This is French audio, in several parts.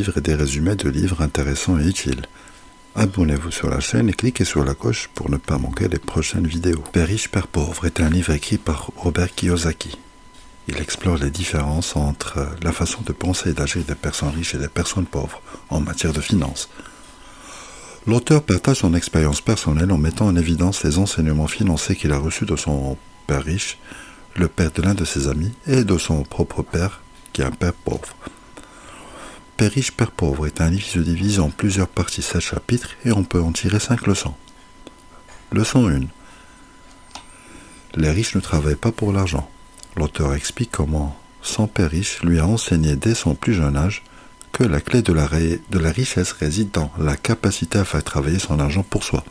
livres et des résumés de livres intéressants et utiles. Abonnez-vous sur la chaîne et cliquez sur la cloche pour ne pas manquer les prochaines vidéos. Père riche, Père pauvre est un livre écrit par Robert Kiyosaki. Il explore les différences entre la façon de penser et d'agir des personnes riches et des personnes pauvres en matière de finances. L'auteur partage son expérience personnelle en mettant en évidence les enseignements financiers qu'il a reçus de son père riche, le père de l'un de ses amis et de son propre père, qui est un père pauvre. Père riche, Père pauvre est un livre qui se divise en plusieurs parties, 7 chapitres, et on peut en tirer 5 leçons. Leçon 1. Les riches ne travaillent pas pour l'argent. L'auteur explique comment son père riche lui a enseigné dès son plus jeune âge que la clé de la richesse réside dans la capacité à faire travailler son argent pour soi,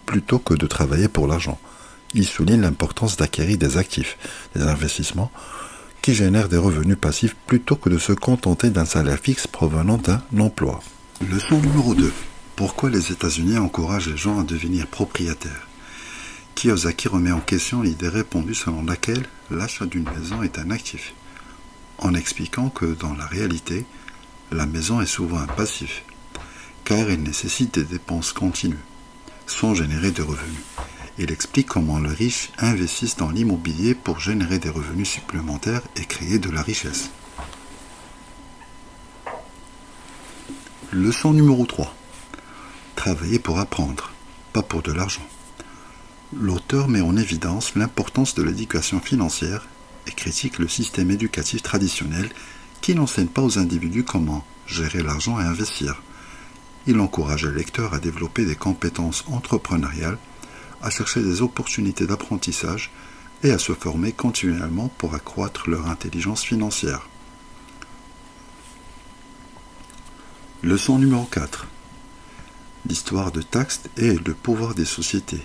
plutôt que de travailler pour l'argent. Il souligne l'importance d'acquérir des actifs, des investissements, qui génèrent des revenus passifs plutôt que de se contenter d'un salaire fixe provenant d'un emploi. Leçon numéro 2. Pourquoi les États-Unis encouragent les gens à devenir propriétaires? Kiyosaki remet en question l'idée répandue selon laquelle l'achat d'une maison est un actif, en expliquant que dans la réalité, la maison est souvent un passif, car elle nécessite des dépenses continues, sans générer de revenus. Il explique comment les riches investissent dans l'immobilier pour générer des revenus supplémentaires et créer de la richesse. Leçon numéro 3. Travailler pour apprendre, pas pour de l'argent. L'auteur met en évidence l'importance de l'éducation financière et critique le système éducatif traditionnel qui n'enseigne pas aux individus comment gérer l'argent et investir. Il encourage les lecteurs à développer des compétences entrepreneuriales, à chercher des opportunités d'apprentissage et à se former continuellement pour accroître leur intelligence financière. Leçon numéro 4. L'histoire de taxes et le pouvoir des sociétés.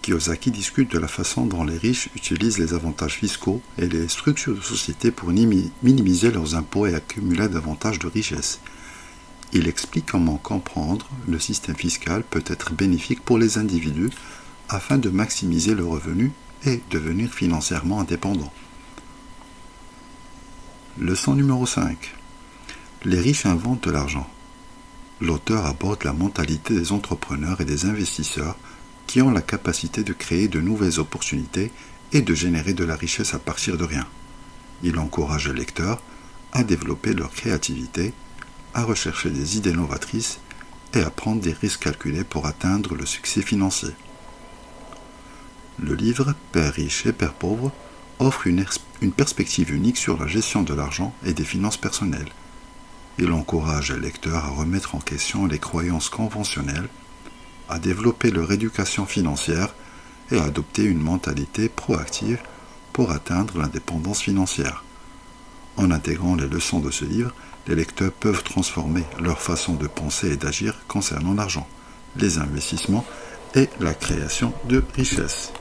Kiyosaki discute de la façon dont les riches utilisent les avantages fiscaux et les structures de société pour minimiser leurs impôts et accumuler davantage de richesses. Il explique comment comprendre le système fiscal peut être bénéfique pour les individus afin de maximiser leurs revenus et devenir financièrement indépendants. Leçon numéro 5. Les riches inventent de l'argent. L'auteur aborde la mentalité des entrepreneurs et des investisseurs qui ont la capacité de créer de nouvelles opportunités et de générer de la richesse à partir de rien. Il encourage les lecteurs à développer leur créativité, à rechercher des idées novatrices et à prendre des risques calculés pour atteindre le succès financier. Le livre Père riche et Père pauvre offre une perspective unique sur la gestion de l'argent et des finances personnelles. Il encourage les lecteurs à remettre en question les croyances conventionnelles, à développer leur éducation financière et à adopter une mentalité proactive pour atteindre l'indépendance financière. En intégrant les leçons de ce livre, les lecteurs peuvent transformer leur façon de penser et d'agir concernant l'argent, les investissements et la création de richesses.